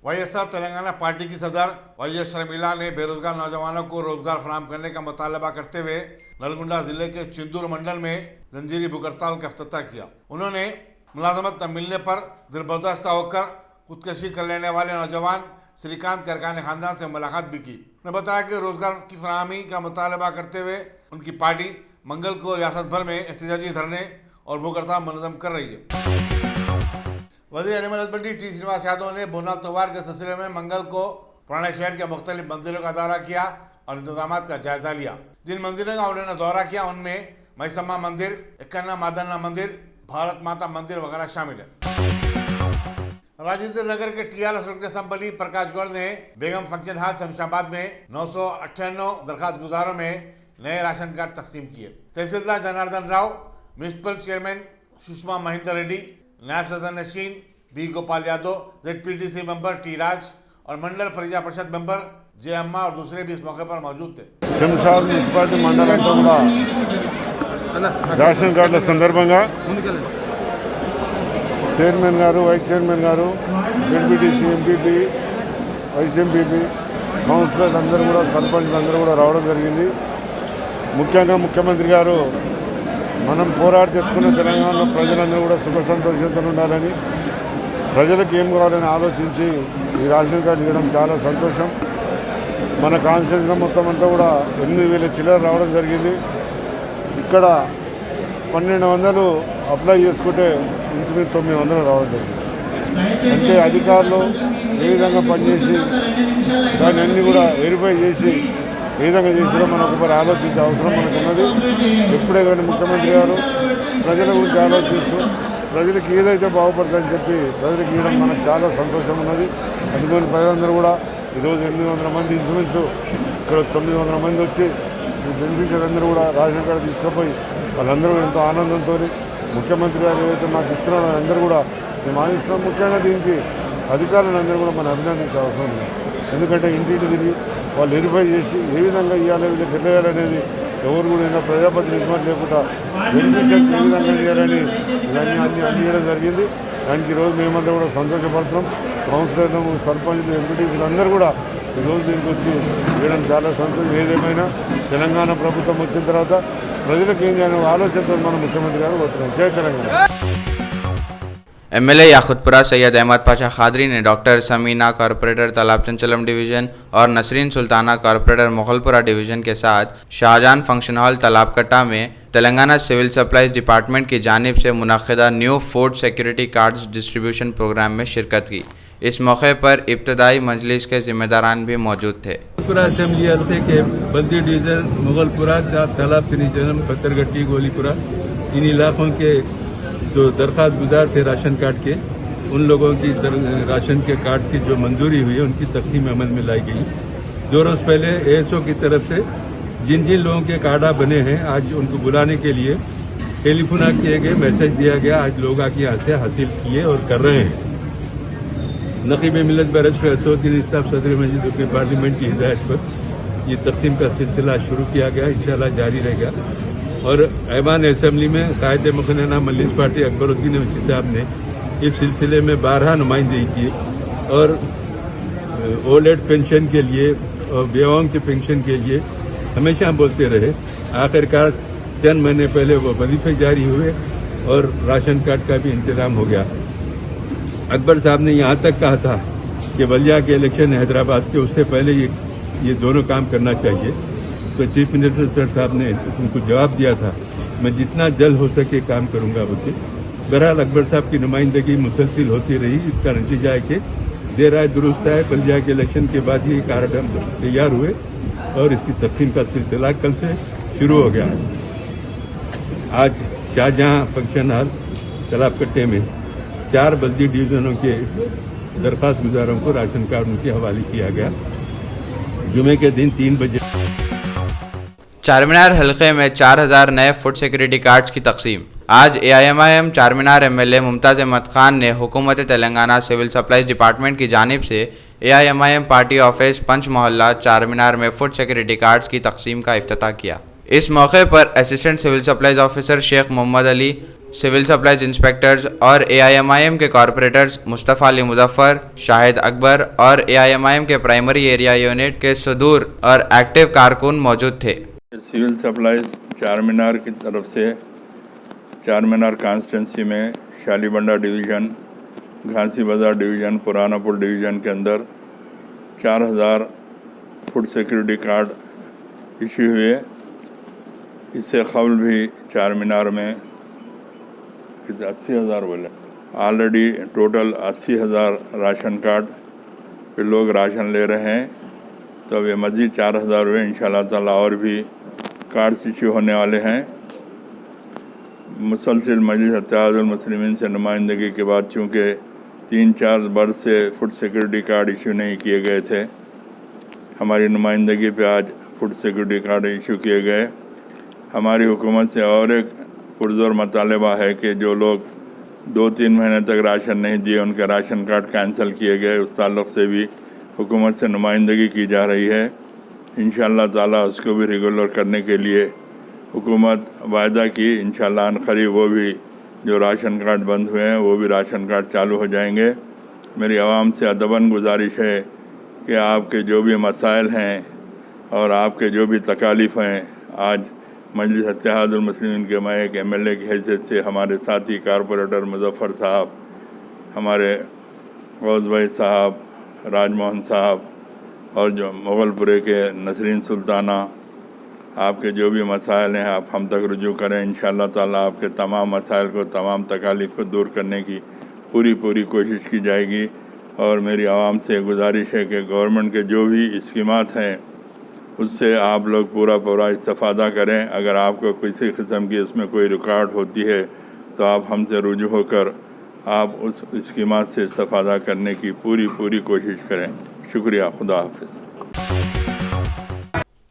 YSR Telangana party की सदर YS Sharmila ने बेरोजगार नौजवानों को रोजगार फराहम करने का मुतालबा करते हुए नलगुंडा जिले के चिंदूर मंडल में जंजीरी भूख हड़ताल का इफ्तिताह किया। उन्होंने मुलाजमत न मिलने पर दिलबर्दाश्त होकर खुदकशी कर लेने वाले नौजवान श्रीकांत करकानी खानदान से मुलाकात भी की। उन्होंने बताया कि रोजगार की फराहमी का मुतालबा करते हुए उनकी पार्टी मंगल को रियासत भर में एहतजाजी धरने और भूख हड़ताल मुनज़्ज़म कर रही है। वज़ीर animal husbandry T Srinivas Yadav ने बोनाल त्यौहार के सिलसिले में मंगल को पुराने शहर के मुख्तलिफ मंदिरों का दौरा किया और इंतजाम का जायजा लिया। जिन मंदिरों का उन्होंने दौरा किया उनमें मैसम्मा मंदिर, इक्कन्ना मादन्ना मंदिर, भारत माता मंदिर वगैरह शामिल है। राजेंद्र नगर के टीआरएस रुकने संपली प्रकाश गौड़ ने बेगम फंक्शन हॉल शमशाबाद में 998 दरखास्त गुजारों में नए राशन कार्ड तकसीम किए। तहसीलदार जनार्दन राव, म्यूनिसिपल चेयरमैन सुषमा महेंद्र रेड्डी, नायब सदर नशीन B Gopal Yadav, ZPTC member T Raj और मंडल प्रजा परिषद मेंबर जे अम्मा और दूसरे भी इस मौके पर मौजूद थे। శంషాబాద్ మున్సిపాలిటీ మండలంలో కూడా రేషన్ కార్డుల సందర్భంగా చైర్మన్ గారు, వైస్ చైర్మన్ గారు, ZPTC ఎంపీపీ, వైస్ ఎంపీపీ, కౌన్సిలర్లు అందరూ కూడా, సర్పంచ్లు అందరూ కూడా రావడం జరిగింది। ముఖ్యంగా ముఖ్యమంత్రి గారు మనం పోరాడి తెచ్చుకున్న తెలంగాణలో ప్రజలందరూ కూడా సుఖ సంతోషంతో ఉండాలని, ప్రజలకు ఏం కావాలని ఆలోచించి ఈ రేషన్ కార్డు ఇవ్వడం చాలా సంతోషం। మన కాన్స్టిట్యూన్సీ మొత్తం అంతా కూడా 8,000 చిల్లర రావడం జరిగింది। ఇక్కడ 1,200 అప్లై చేసుకుంటే ఇంచుమించు 900 రావడం జరిగింది। అంటే అధికారులు ఏ విధంగా పనిచేసి దాన్ని అన్నీ కూడా వెరిఫై చేసి ఏ విధంగా చేసినా మనం ఒకసారి ఆలోచించే అవసరం మనకు ఉన్నది। ఎప్పుడే కానీ ముఖ్యమంత్రి గారు ప్రజల గురించి ఆలోచిస్తూ ప్రజలకు ఏదైతే బాగుపడుతుందని చెప్పి ప్రజలకు ఇవ్వడం మనకు చాలా సంతోషం ఉన్నది। అందుకని ప్రజలందరూ కూడా ఈరోజు 800 మంది ఇంచుమించు ఇక్కడ 900 మంది వచ్చి ఈ బెనిఫిషియర్ అందరూ కూడా రేషన్ కార్డు తీసుకుపోయి వాళ్ళందరూ ఎంతో ఆనందంతో ముఖ్యమంత్రి గారు ఏదైతే మాకు ఇస్తున్నారో అందరూ కూడా మేము ఆశిస్తున్నాం। ముఖ్యంగా దీనికి అధికారులను అందరూ కూడా మనం అభినందించే అవసరం ఉంది। ఎందుకంటే ఇంటింటి తిరిగి వాళ్ళు వెరిఫై చేసి ఏ విధంగా ఇవ్వాలి, వీళ్ళకి ఎట్లా చేయాలనేది ఎవరు కూడా ఏదైనా ప్రజాప్రతినిధి లేకుండా బెనిఫిషియర్కి ఏ విధంగా చేయాలని ఇవన్నీ అన్ని ఇవ్వడం జరిగింది। దానికి ఈరోజు మేమంతా కూడా సంతోషపడుతున్నాం। కౌన్సిలర్లు, సర్పంచ్లు, ఎంపీటీసీలు అందరూ కూడా ఈరోజు దీనికి వచ్చి చేయడం చాలా సంతోషం। ఏదేమైనా తెలంగాణ ప్రభుత్వం వచ్చిన తర్వాత ప్రజలకు ఏం చేయాలని ఆలోచనతో మన ముఖ్యమంత్రి గారు వస్తున్నాం। జై తెలంగాణ। MLA याकुतपुरा सैयद अहमद पाशा खादरी ने डॉक्टर समीना कॉरपोरेटर तालाब चंचलम डिवीज़न और नसरीन सुल्ताना कॉरपोरेटर मुगलपुरा डिवीज़न के साथ शाहजहां फंक्शन हॉल तालाबकट्टा में तेलंगाना सिविल सप्लाईज डिपार्टमेंट की जानिब से मुनक़्क़दा new food security cards distribution programme में शिरकत की। इस मौके पर इब्तदाई मजलिस के जिम्मेदारान भी मौजूद थे। असेंबली हल्के के बल्दी डिवीज़न मुगलपुरा, तालाब जन्म, पत्थरगट्टी, गोलीपुरा, इन इलाकों के जो दरखास्त गुजार थे राशन कार्ड के, उन लोगों की राशन के कार्ड की जो मंजूरी हुई है उनकी तकसीम अमल में लाई गई। 2 रोज पहले ASO की तरफ से जिन जिन लोगों के कार्ड बने हैं आज उनको बुलाने के लिए टेलीफोन किए गए, मैसेज दिया गया। आज लोग आके यहाँ से हासिल किए और कर रहे हैं। नकीब मिलत बैरज असदुद्दीन साहब सदर मस्जिद के पार्लियामेंट की हिदायत पर ये तकसीम का सिलसिला शुरू किया गया, इंशाल्लाह जारी रहेगा। और ऐवान असेंबली में कायदे मुखनना मजलिस पार्टी अकबरुद्दीन अवैसी साहब ने इस सिलसिले में 12 नुमाइंदगी की और ओल्ड एज पेंशन के लिए और बेवाओं के पेंशन के लिए हमेशा बोलते रहे। आखिरकार चंद महीने पहले वो वजीफे जारी हुए और राशन कार्ड का भी इंतजाम हो गया। अकबर साहब ने यहाँ तक कहा था कि बलिया के इलेक्शन हैदराबाद के उससे पहले ये दोनों काम करना चाहिए। तो चीफ मिनिस्टर सर साहब ने उनको जवाब दिया था मैं जितना जल्द हो सके काम करूंगा बोलते। बहरहाल अकबर साहब की नुमाइंदगी मुसलसिल होती रही। इसका नतीजा है कि देर आए दुरुस्त है। बलिया के इलेक्शन के बाद ये कार्ड तैयार हुए और इसकी तकसीम का सिलसिला कल से शुरू हो गया। आज शाहजहां फंक्शन हॉल तालाबकट्टे में 4 बल्दी डिवीजनों के दरखास्त गुजारों को राशन कार्ड उनके हवाले किया गया। जुमे के दिन 3 बजे चारमीनार हलके में 4000 नए फूड सिक्योरिटी कार्ड्स की तकसीम। आज AIMIM चारमीनार MLA मुमताज़ अहमद खान ने हुकूमत तेलंगाना सिविल सप्लाईज डिपार्टमेंट की जानिब से AIMIM पार्टी ऑफिस पंच मोहल्ला चारमीनार में फूड सिक्योरिटी कार्ड्स की तकसीम का इफ्तिताह किया। इस मौके पर assistant civil supplies officer Sheikh Mohammed Ali, civil supplies inspectors और AIMIM के कॉरपोरेटर्स मुस्तफ़ा अली मुजफ्फर, शाहिद अकबर और AIMIM के प्राइमरी एरिया यूनिट के सुदूर और एक्टिव कारकुन मौजूद थे। सिविल सप्लाईज चारमीनार की तरफ से चारमीनार कॉन्स्टिट्यूंसी में शालीबंडा डिवीज़न, घासी बाज़ार डिवीज़न, पुराना पुल डिवीज़न के अंदर 4000 फूड सिक्योरिटी कार्ड इशू हुए। इससे कबल भी चारमीनार में 80,000 बोले, ऑलरेडी टोटल 80,000 राशन कार्ड पे लोग राशन ले रहे हैं। तो अब ये मज़ीद 4,000 हुए, इंशाअल्लाह ताला और भी कार्ड्स इशू होने वाले हैं। मुसलसिल मजलिस इत्तेहादुल मुस्लिमीन से नुमाइंदगी के बाद चूँकि 3-4 बरस से फूड सिक्योरिटी कार्ड इशू नहीं किए गए थे, हमारी नुमाइंदगी पे आज फूड सिक्योरिटी कार्ड इशू किए गए। हमारी हुकूमत से और एक पुरज़ोर मुतालबा है कि जो लोग 2-3 महीने तक राशन नहीं दिए उनके राशन कार्ड कैंसिल किए गए, उस ताल्लुक़ से भी हुकूमत से नुमाइंदगी की जा रही है। इंशाअल्लाह ताला उसको भी रेगुलर करने के लिए हुकूमत वायदा की, इंशाअल्लाह अनक़रीब वो भी जो राशन कार्ड बंद हुए हैं वो भी राशन कार्ड चालू हो जाएंगे। मेरी आवाम से अदबन गुजारिश है कि आपके जो भी मसाइल हैं और आपके जो भी तकालीफ़ हैं, आज मजलिस इत्तेहादुल मुस्लिमीन के मैं एक MLA की हैसियत से हमारे साथी कारपोरेटर मुजफ्फर साहब, हमारे गौस भाई साहब, राजमोहन साहब और जो मुगलपुरे के नसरीन सुल्ताना, आपके जो भी मसाइल हैं आप हम तक रुजू करें। इंशाअल्लाह ताला आपके तमाम मसाइल को, तमाम तकालीफ को दूर करने की पूरी कोशिश की जाएगी। और मेरी आवाम से गुजारिश है कि गवर्नमेंट के जो भी स्कीमात हैं उससे आप लोग पूरा इस्तेफ़ादा करें। अगर आपको किसी किस्म की इसमें कोई रुकावट होती है तो आप हमसे रुजू होकर आप उस स्कीमात से इस्तेफ़ादा करने की पूरी कोशिश करें। शुक्रिया, खुदा हाफिज़।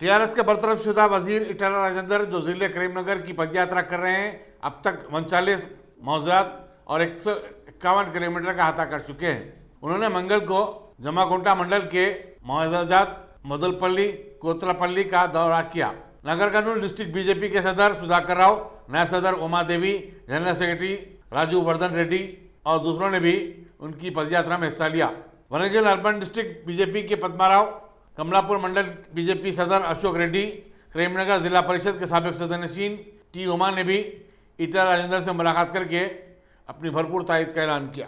TRS के बरतरफ शुदा वजीर इटाला राजेंद्र जो ज़िले करीमनगर की पदयात्रा कर रहे हैं, अब तक 39 मौज़ूआत और 151 किलोमीटर का अहाता कर चुके हैं। उन्होंने मंगल को जमाकुंटा मंडल के मौज़ूआत मदलपल्ली, कोतलापल्ली का दौरा किया। नगर कर्नूल डिस्ट्रिक्ट बीजेपी के सदर सुधाकर राव, नायब सदर उमा देवी, जनरल सेक्रेटरी राजू वर्धन रेड्डी और दूसरों ने भी उनकी पदयात्रा में हिस्सा लिया। वरंगल अर्बन डिस्ट्रिक्ट बीजेपी के पद्माराव, कमलापुर मंडल बीजेपी सदर अशोक रेड्डी, करीमनगर जिला परिषद के साबिक सदरनशीन T उमा ने भी इटाला राजेंद्र से मुलाकात करके अपनी भरपूर तायद का ऐलान किया।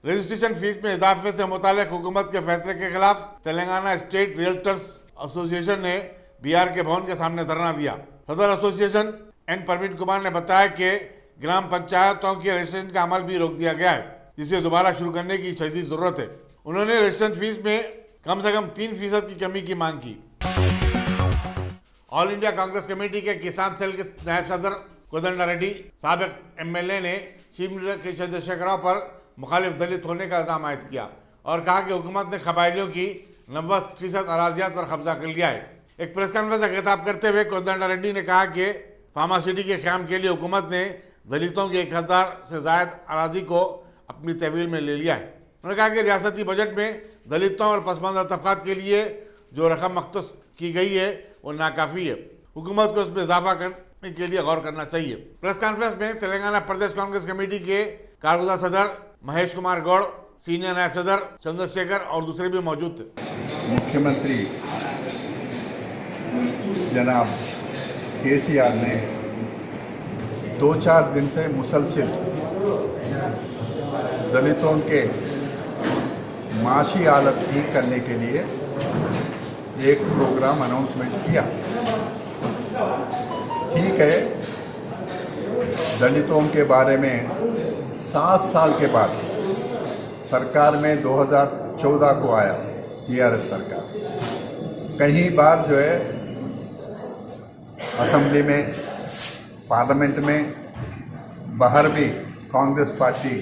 रजिस्ट्रेशन फीस में इजाफे से मुतालिक हुकूमत के फैसले के खिलाफ तेलंगाना स्टेट रियल्टर्स एसोसिएशन ने BR के भवन के सामने धरना दिया। सदर एसोसिएशन N परवीन कुमार ने बताया कि ग्राम पंचायतों के रजिस्ट्रेशन का अमल भी रोक दिया गया है, जिसे दोबारा शुरू करने की शदीद जरूरत है। उन्होंने रजिस्ट्रेशन फीस में कम से कम 3% की कमी की मांग की। ऑल इंडिया कांग्रेस कमेटी के किसान सेल के नायब सदर कोदंडा रेड्डी, साबिक MLA ने चीफ मिनिस्टर के चंद्रशेखर राव पर मुखालिफ दलित होने का इल्जाम आयद किया और कहा कि हुकूमत ने कबायलियों की 90% अराजियात पर कब्जा कर लिया है। एक प्रेस कॉन्फ्रेंस का खिताब करते हुए कोदंडा रेड्डी ने कहा कि फार्मा सिटी के क़याम के लिए हुकूमत ने दलितों की 1000 से ज़ायद अराजी को अपनी तहवील में ले लिया है। उन्होंने कहा कि रियासती बजट में दलितों और पसमानदा तबकात के लिए जो रकम मख्सूस की गई है वो नाकाफ़ी है। हुकूमत को उसमें इजाफा करने के लिए गौर करना चाहिए। प्रेस कॉन्फ्रेंस में तेलंगाना प्रदेश कांग्रेस कमेटी के कारगुजार सदर महेश कुमार गौड़, सीनियर नायब सदर चंद्रशेखर और दूसरे भी मौजूद थे। मुख्यमंत्री जनाब KCR ने 2-4 दिन से मुसलसिल दलितों के माशी हालत ठीक करने के लिए एक प्रोग्राम अनाउंसमेंट किया। ठीक है, दलितों के बारे में 7 साल के बाद सरकार में 2014 को आया TRS सरकार, कई बार जो है असेंबली में, पार्लियामेंट में, बाहर भी कांग्रेस पार्टी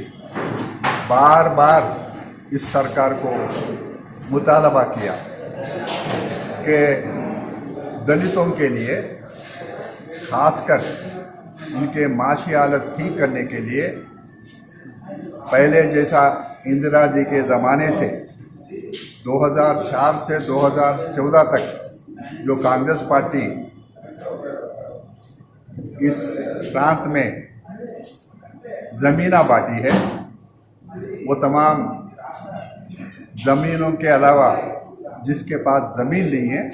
बार बार इस सरकार को मुतालबा किया कि दलितों के लिए खासकर उनके माशी हालत ठीक करने के लिए पहले जैसा इंदिरा जी के ज़माने से 2004 से 2014 तक जो कांग्रेस पार्टी इस प्रांत में ज़मीना बांटी है, वो तमाम ज़मीनों के अलावा जिसके पास ज़मीन नहीं है,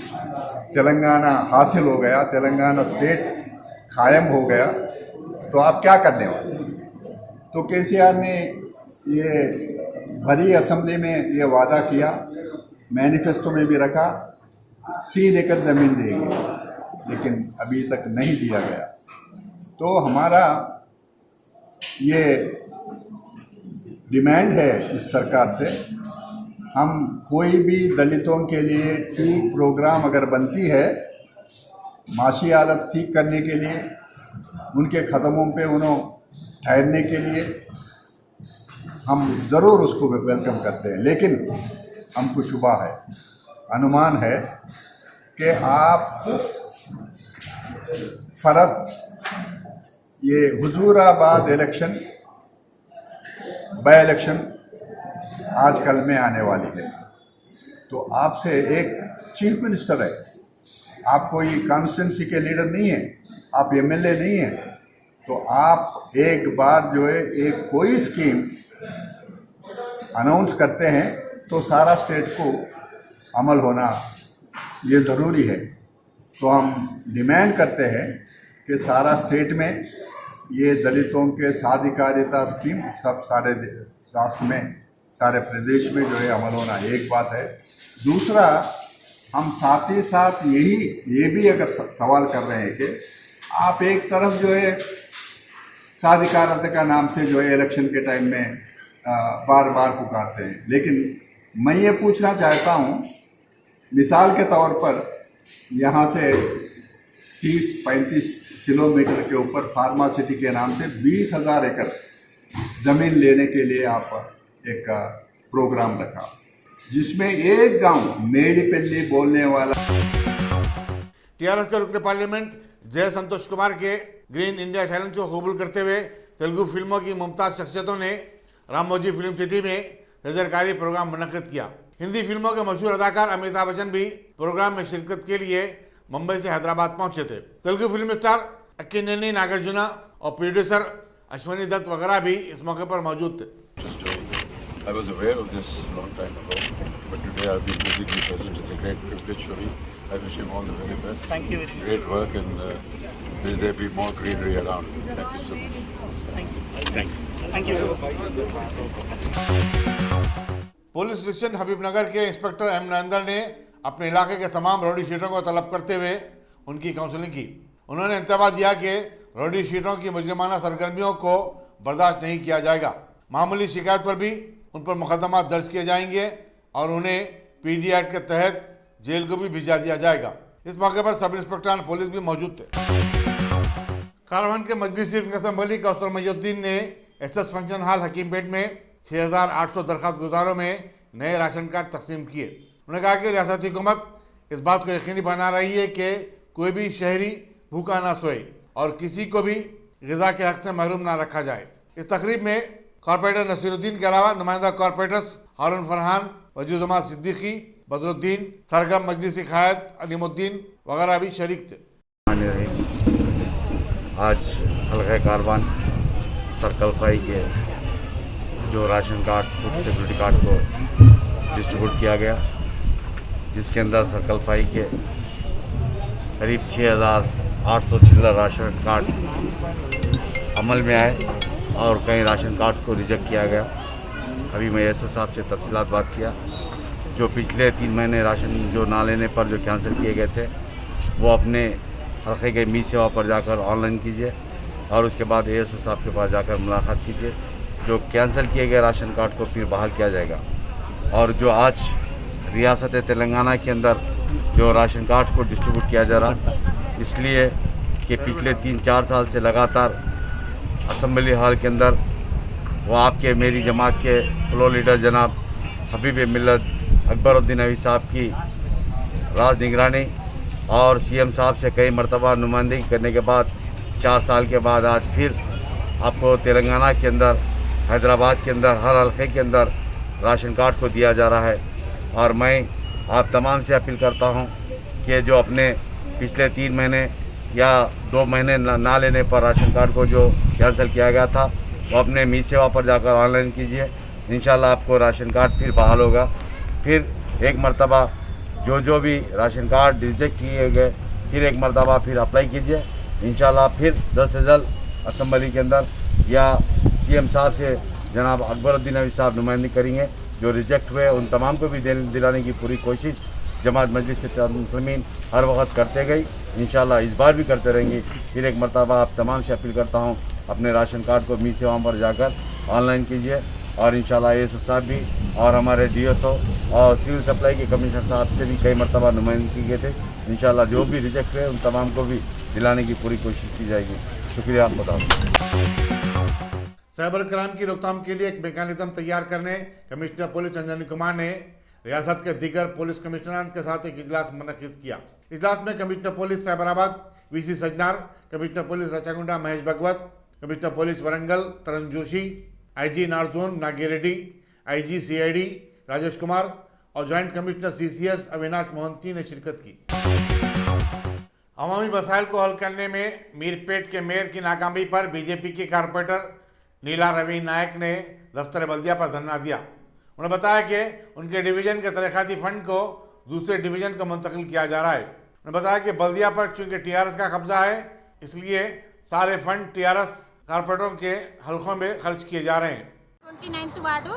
तेलंगाना हासिल हो गया, तेलंगाना स्टेट कायम हो गया, तो आप क्या करने वाले? तो केसीआर ने ये भरी असेंबली में ये वादा किया, मैनिफेस्टो में भी रखा, 3 एकड़ ज़मीन देंगे, लेकिन अभी तक नहीं दिया गया। तो हमारा ये डिमांड है इस सरकार से, हम कोई भी दलितों के लिए ठीक प्रोग्राम अगर बनती है, माशी हालत ठीक करने के लिए, उनके कदमों पे उन्हें ठहरने के लिए, हम ज़रूर उसको वेलकम करते हैं। लेकिन हमको शुबा है, अनुमान है कि आप फ़र्क ये हुजूराबाद इलेक्शन, बाय इलेक्शन आजकल में आने वाली है, तो आपसे एक चीफ मिनिस्टर है, आप कोई कॉन्स्टिट्यूंसी के लीडर नहीं हैं, आप एमएलए नहीं हैं, तो आप एक बार जो है एक कोई स्कीम अनाउंस करते हैं तो सारा स्टेट को अमल होना ये ज़रूरी है। तो हम डिमांड करते हैं कि सारा स्टेट में ये दलितों के साधिकारिता स्कीम सब सारे राष्ट्र में, सारे प्रदेश में जो है अमल होना एक बात है। दूसरा, हम साथ ही साथ ये भी अगर सवाल कर रहे हैं कि आप एक तरफ जो है साधिकारिता का नाम से जो है इलेक्शन के टाइम में बार बार पुकारते हैं, लेकिन मैं ये पूछना चाहता हूँ, मिसाल के तौर पर यहाँ से 30-35 किलोमीटर के ऊपर फार्मा सिटी के नाम से 20,000 एकड़ ज़मीन लेने के लिए आप एक प्रोग्राम रखा, जिसमें एक गांव मेडीपल्ली बोलने वाला टीआरएस के रुकने पार्लियामेंट जय संतोष कुमार के ग्रीन इंडिया चैलेंज को कबूल करते हुए तेलुगु फिल्मों की मुमताज़ शख्सियतों ने रामोजी फिल्म सिटी में नजरकारी प्रोग्राम मुनक्किद किया। हिंदी फिल्मों के मशहूर अदाकार अमिताभ बच्चन भी प्रोग्राम में शिरकत के लिए मुंबई से हैदराबाद पहुंचे थे। तेलुगु फिल्म स्टार अक्किनेनी नागार्जुना और प्रोड्यूसर अश्वनी दत्त वगैरह भी इस मौके पर मौजूद थे। I was aware of this long time ago, but today I've been physically present. It's a great privilege for me. I wish him all the very best. Thank you very much. Great work, and may there be more greenery around. Thank you so much. Thank you. Police station Habibnagar के inspector M Narendra ने अपने इलाके के तमाम रौडी शीटरों को तलब करते हुए उनकी काउंसलिंग की। उन्होंने इंतबाह दिया कि रौडी शीटरों की मुजरिमाना सरगर्मियों को बर्दाश्त नहीं किया जाएगा। मामूली शिकायत पर भी उन पर मुकदमा दर्ज किए जाएंगे और उन्हें पीडी एक्ट के तहत जेल को भी भिजा दिया जाएगा। इस मौके पर सब इंस्पेक्टर पुलिस भी मौजूद थे। कारवान के मजलिस असेंबली कौसर मईउद्दीन ने एसएस फंक्शन हॉल हकीमपेट में 6,800 दरखास्त गुजारों में नए राशन कार्ड तकसीम किए। उन्होंने कहा कि रियासती हुकूमत इस बात को यकीनी बना रही है कि कोई भी शहरी भूखा ना सोए और किसी को भी ग़िज़ा के हक़ से महरूम ना रखा जाए। इस तकरीब में कॉरपोरेटर नसीरुद्दीन के अलावा नुमाइंदा कॉरपोरेटर्स हारून फरहान, वजूज़ुमा सिद्दीकी, बदरुद्दीन, सरगम मजलिसी क़ायद अलीमुद्दीन वगैरह भी शरीक थे। आज हल्का कारवान सर्कल फाई के जो ration card, food security card को डिस्ट्रीब्यूट किया गया, जिसके अंदर सर्कल फाई के करीब 6,800 चिल्लर राशन कार्ड अमल में आए और कई राशन कार्ड को रिजेक्ट किया गया। अभी मैं एसओ साहब से तफसीलात बात किया, जो पिछले 3 महीने राशन जो ना लेने पर जो कैंसिल किए गए थे वो अपने हल्के के मी सेवा पर जाकर ऑनलाइन कीजिए और उसके बाद एएसओ साहब के पास जाकर मुलाकात कीजिए। जो कैंसिल किए गए राशन कार्ड को फिर बहाल किया जाएगा। और जो आज रियासत तेलंगाना के अंदर जो राशन कार्ड को डिस्ट्रीब्यूट किया जा रहा, इसलिए कि पिछले 3-4 साल से लगातार असम्बली हॉल के अंदर वो आपके मेरी जमात के फ्लोर लीडर जनाब हबीब मिल्लत अकबरुद्दीन अवी साहब की राज निगरानी और सीएम साहब से कई मरतबा नुमाइंदगी करने के बाद 4 साल के बाद आज फिर आपको तेलंगाना के अंदर, हैदराबाद के अंदर, हर हल्के के अंदर राशन कार्ड को दिया जा रहा है। और मैं आप तमाम से अपील करता हूं कि जो अपने पिछले 3 महीने या 2 महीने ना लेने पर राशन कार्ड को जो कैंसिल किया गया था वो अपने मी सेवा पर जाकर ऑनलाइन कीजिए। इंशाल्लाह आपको राशन कार्ड फिर बहाल होगा। फिर एक मरतबा जो भी राशन कार्ड रिजेक्ट किए गए फिर एक मरतबा फिर अप्लाई कीजिए। इंशाल्लाह फिर जल्द से जल्द असम्बली के अंदर या सीएम साहब से जनाब अकबरुद्दीन नबी साहब नुमाइंदगी करेंगे। जो रिजेक्ट हुए उन तमाम को भी दिलाने की पूरी कोशिश जमात मजलिस मुस्लिमीन हर वक्त करते गई, इंशाल्लाह इस बार भी करते रहेंगे। फिर एक मरतबा आप तमाम से अपील करता हूँ अपने राशन कार्ड को मी सेवाओं पर जाकर ऑनलाइन कीजिए और इंशाल्लाह एएसओ साहब भी और हमारे डीएसओ और सिविल सप्लाई के कमिश्नर साहब से भी कई मरतबा नुमाइंदगी किए थे। इंशाल्लाह जो भी रिजेक्ट हुए उन तमाम को भी दिलाने की पूरी कोशिश की जाएगी। शुक्रिया खुदा। साइबर क्राइम की रोकथाम के लिए एक मैकेनिज्म तैयार करने कमिश्नर पुलिस अंजनी कुमार ने रियासत के दीगर पुलिस कमिश्नर के साथ एक इजलास मुनक्किद किया। इजलास में commissioner police Cyberabad VC Sajjanar, commissioner police Rachakonda Mahesh Bhagwat, commissioner police Warangal Tarun Joshi, IG north zone Nagireddy, IG CID Rajesh Kumar और joint commissioner CCS Avinash Mohanty ने शिरकत की। अवामी मसाइल को हल करने में मीरपेट के मेयर की नाकामी पर बीजेपी के कारपोरेटर नीला रवि नायक ने दफ्तर बल्दिया पर धरना दिया। उन्होंने बताया कि उनके डिवीजन के तरक्याती फंड को दूसरे डिवीजन को मुंतकिल किया जा रहा है। उन्होंने बताया कि बल्दिया पर चूंकि टीआरएस का कब्जा है इसलिए सारे फंड टीआरएस कारपोरेटरों के हलकों में खर्च किए जा रहे हैं। 29th వార్డు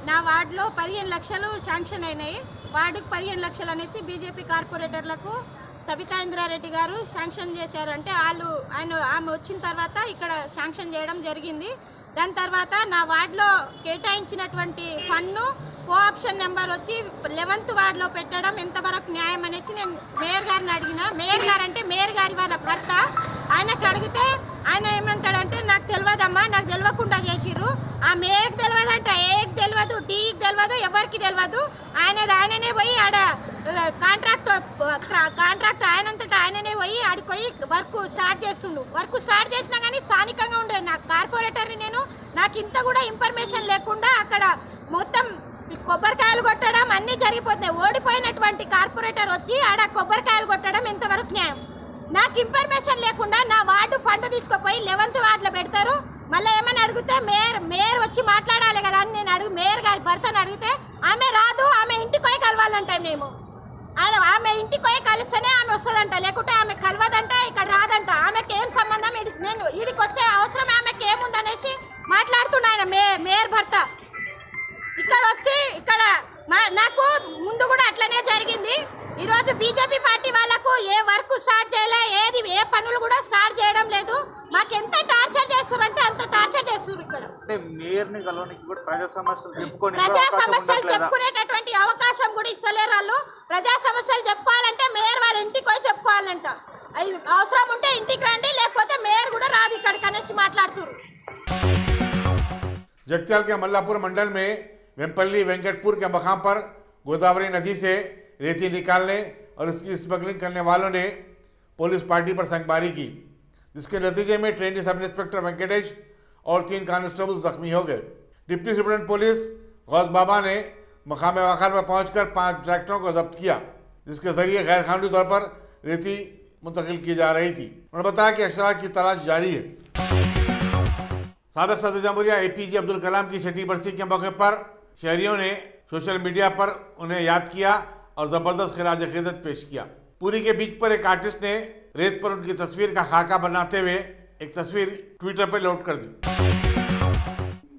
నా వార్డులో 15 లక్షలు శాంక్షన్ అయినాయి। వార్డుకు 15 లక్షలు అనేసి బీజేపీ కార్పొరేటర్లకు సబితా ఇంద్రారెడ్డి గారు శాంక్షన్ చేశారు। అంటే ఆమె వచ్చిన తర్వాత ఇక్కడ శాంక్షన్ చేయడం జరిగింది। దాని తర్వాత నా వార్డులో కేటాయించినటువంటి ఫండ్ను కోఆప్షన్ నెంబర్ వచ్చి 11th వార్డులో పెట్టడం ఎంతవరకు న్యాయం అనేసి నేను మేయర్ గారిని అడిగిన। మేయర్ గారు అంటే మేయర్ గారి వాళ్ళ భర్త, ఆయనకు అడిగితే ఆయన ఏమంటాడంటే నాకు తెలియదమ్మా, నాకు తెలియకుండా చేసిర్రు, ఆ మేయర్కి తెలియదంట, ఏకి తెలియదు, డీకి తెలియదు, ఎవరికి తెలియదు, ఆయననే పోయి ఆడ కాంట్రాక్ట్ ఆయనంతటా ఆయననే పోయి ఆడికి పోయి వర్క్ స్టార్ట్ చేస్తుండు। వర్క్ స్టార్ట్ చేసినా కానీ స్థానికంగా ఉండే నాకు కార్పొరేటర్ని నేను, నాకు ఇంత కూడా ఇన్ఫర్మేషన్ లేకుండా అక్కడ మొత్తం కొబ్బరికాయలు కొట్టడం అన్నీ జరిగిపోతున్నాయి। ఓడిపోయినటువంటి కార్పొరేటర్ వచ్చి ఆడ కొబ్బరికాయలు కొట్టడం ఎంతవరకు న్యాయం? నాకు ఇన్ఫర్మేషన్ లేకుండా నా వార్డు ఫండ్ తీసుకుపోయి 11th వార్డులో పెడతారు। మళ్ళీ ఏమని అడిగితే మేయర్ వచ్చి మాట్లాడాలి కదా అని నేను మేయర్ గారి భర్తను అడిగితే ఆమె రాదు, ఆమె ఇంటికి పోయి కలవాలంటాం మేము। ఆమె ఇంటికి పోయి కలిస్తేనే ఆమె వస్తుందంట, లేకుంటే ఆమె కలవదంట, ఇక్కడ రాదంట। ఆమెకి ఏం సంబంధం, నేను వీడికి వచ్చే అవసరం ఆమెకి ఏముందనేసి మాట్లాడుతున్నా ఆయన మేయర్ భర్త। ఇక్కడ వచ్చి ఇక్కడ నాకు ముందు కూడా అట్లనే జరిగింది। ఈరోజు బీజేపీ పార్టీ వాళ్ళకు ఏ వర్క్ స్టార్ట్ చేయలే, ఏ పనులు కూడా స్టార్ట్ చేయడం లేదు। మాకు ఎంత టార్చర్ చేస్తారంటే అంత టార్చర్ చేస్తారు। ఇక్కడ ప్రజా సమస్యలు చెప్పుకునేటటువంటి అవకాశం కూడా ఇస్తలేరు వాళ్ళు। ప్రజా సమస్యలు చెప్పుకోవాలంటే మేయర్ వాళ్ళ ఇంటికి పోయి చెప్పుకోవాలంట, అది అవసరం ఉంటే ఇంటికి రండి, లేకపోతే మేయర్ కూడా రాదు ఇక్కడికి అనేసి మాట్లాడుతున్నారు। जगत्याल के मल्लापुर मंडल में वेम्पल्ली वेंकटपुर के मकाम पर गोदावरी नदी से रेती निकालने और उसकी स्मगलिंग करने वालों ने पुलिस पार्टी पर संगबारी की, जिसके नतीजे में ट्रेनी सब इंस्पेक्टर वेंकटेश और 3 कांस्टेबल जख्मी हो गए। डिप्टी सुप्रीटेंडेंट पुलिस गौस बाबा ने मकाम वाक़ा पर पहुंचकर 5 ट्रैक्टरों को जब्त किया, जिसके जरिए गैर कानूनी तौर पर रेती मुंतकिल की जा रही थी। उन्होंने बताया कि अशराक की तलाश जारी है। साबिक सदर जमहूरिया APJ अब्दुल कलाम की 6ठी बरसी के मौके पर शहरियों ने सोशल मीडिया पर उन्हें याद किया और ज़बरदस्त खिराज अक़ीदत पेश किया। पूरी के बीच पर एक आर्टिस्ट ने रेत पर उनकी तस्वीर का खाका बनाते हुए एक तस्वीर ट्विटर पर लोड कर दी।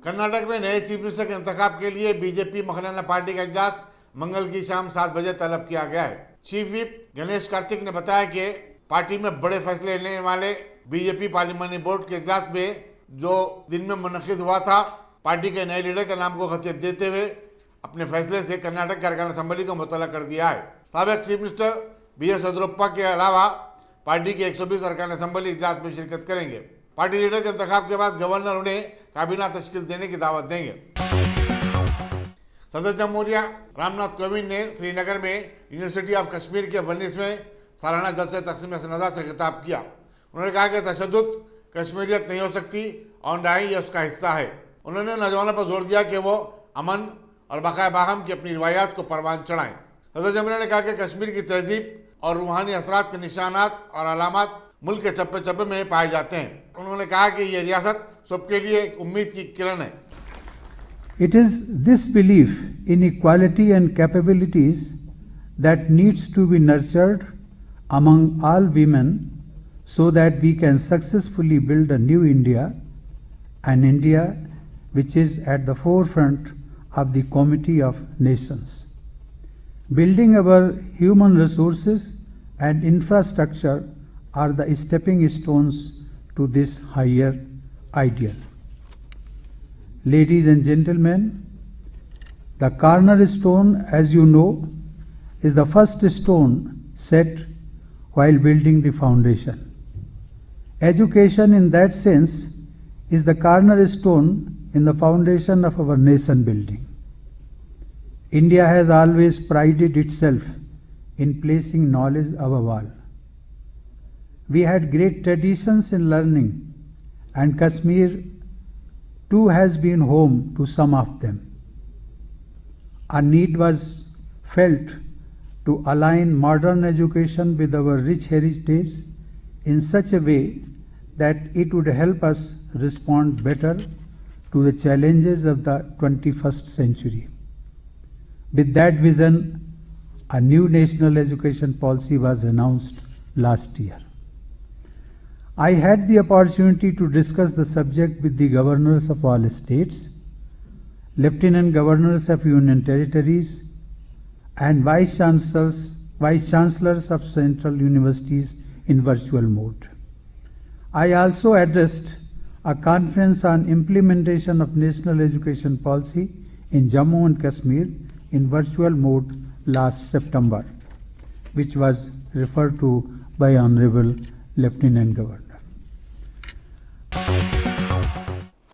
कर्नाटक में नए चीफ मिनिस्टर के इंतखाब के लिए बीजेपी मखलाना पार्टी का इजलास मंगल की शाम 7 बजे तलब किया गया है। चीफ व्हिप गणेश कार्तिक ने बताया कि पार्टी में बड़े फैसले लेने वाले बीजेपी पार्लियामानी बोर्ड के इजलास में जो दिन में मुनक्किद हुआ था, पार्टी के नए लीडर के नाम को खतियत देते हुए अपने फैसले से कर्नाटक कारखाना असम्बली को मुतल्ला कर दिया है। साबिक चीफ मिनिस्टर BS येदियुरप्पा के अलावा पार्टी के 120 अरकान असम्बली इजलास में शिरकत करेंगे। पार्टी लीडर के इंतखाब के बाद गवर्नर उन्हें काबीना तश्कील देने की दावत देंगे। सदर जमहूरिया रामनाथ कोविंद ने श्रीनगर में यूनिवर्सिटी ऑफ कश्मीर के 19वें सालाना जलसे तक़सीम सनदा से खिताब किया। उन्होंने कहा कि तशद्दुद कश्मीरियत नहीं हो सकती और न ही उसका हिस्सा है। उन्होंने नौजवानों पर जोर दिया कि वो अमन और बकाया बाहम की अपनी रिवायात को परवान चढ़ाएं। सदर जमहूरिया ने कहा कि कश्मीर की तहजीब और रूहानी असरात के निशानात और अलामत मुल्क के चप्पे चप्पे में पाए जाते हैं। उन्होंने कहा कि ये रियासत सबके लिए एक उम्मीद की किरण है। It is this belief in equality and capabilities that needs to be nurtured among all women so that we can successfully build a new India, an India which is at the forefront of the Comity of Nations. Building our human resources and infrastructure are the stepping stones to this higher ideal. Ladies and gentlemen, the cornerstone, as you know, is the first stone set while building the foundation. Education, in that sense, is the cornerstone in the foundation of our nation building. India has always prided itself in placing knowledge above all. We had great traditions in learning, and Kashmir too has been home to some of them. A need was felt to align modern education with our rich heritage in such a way that it would help us respond better to the challenges of the 21st century. With that vision, a new national education policy was announced last year. I had the opportunity to discuss the subject with the governors of all states, lieutenant governors of union territories, and vice chancellors of central universities in virtual mode. I also addressed a conference on implementation of national education policy in Jammu and Kashmir in virtual mode last September, which was referred to by Honorable Lieutenant Governor.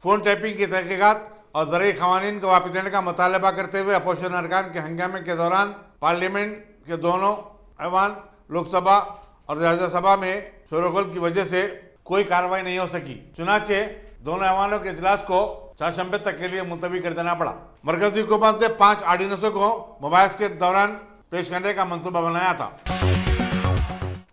Phone tapping की तहकीकात और ज़रूरी क़वानीन को वापस लेने का मुतालबा करते हुए अपोजिशन अरकान के हंगामे के दौरान पार्लियामेंट के दोनों ऐवान लोकसभा और राज्यसभा में शोरगुल की वजह से कोई कार्रवाई नहीं हो सकी। चुनाचे दोनों ऐवानों के इजलास को चारशंबे तक के लिए मुलतवी कर देना पड़ा। मरकजी हुकूमत ने 5 आर्डिनेंसों को मुबाहिस के दौरान पेश करने का मंसूबा बनाया था।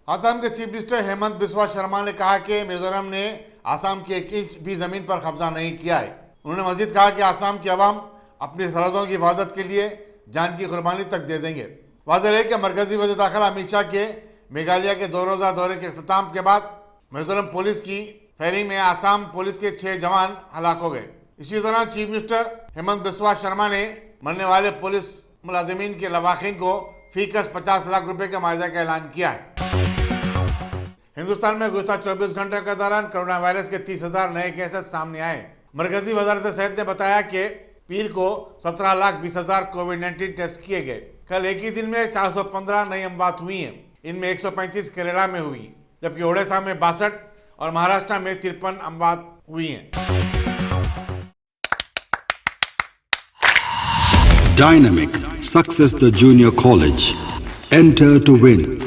आसाम के चीफ मिनिस्टर हेमंत बिस्वा शर्मा ने कहा कि मिजोरम ने आसाम की एक इंच भी जमीन पर कब्जा नहीं किया है। उन्होंने मजीद कहा कि आसाम की आवाम अपनी सरहदों की हिफाजत के लिए जान की कुर्बानी तक दे देंगे। वाज़ेह है कि मरकजी वज़ीर दाखिला अमित शाह के मेघालय के 2 रोज़ा दौरे के अख्ताम के बाद मिजोरम पुलिस की फायरिंग में आसाम पुलिस के 6 जवान हलाक हो गए। इसी दौरान चीफ मिनिस्टर हेमंत बिस्वा शर्मा ने मरने वाले पुलिस मुलाजिमीन के लवाकिन को फीकस 50 लाख रुपए के मुआवजे का ऐलान किया है। हिंदुस्तान में गुज़श्ता 24 घंटे के दौरान कोरोना वायरस के 30,000 नए केसेस सामने आए। मरकजी वजारत सेहत ने बताया कि पीर को 17,20,000 कोविड-19 टेस्ट किए गए। कल एक ही दिन में 415 नई अमवात हुई हैं। इनमें 135 केरला में हुई, जबकि ओडिशा में 62 और महाराष्ट्र में 53 अमवात हुई हैं। Dynamic Success the Junior College. Enter to win.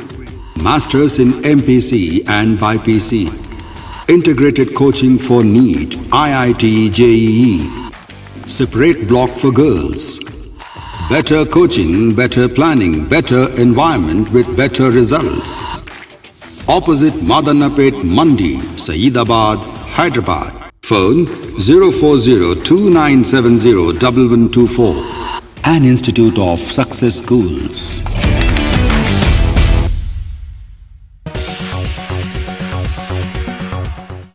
Masters in MPC and BPC. Integrated coaching for NEET, IIT, JEE. Separate block for girls. Better coaching, better planning, better environment with better results. Opposite Madanapet Mandi, Saeedabad, Hyderabad. Phone 04029701124. An Institute of Success Schools.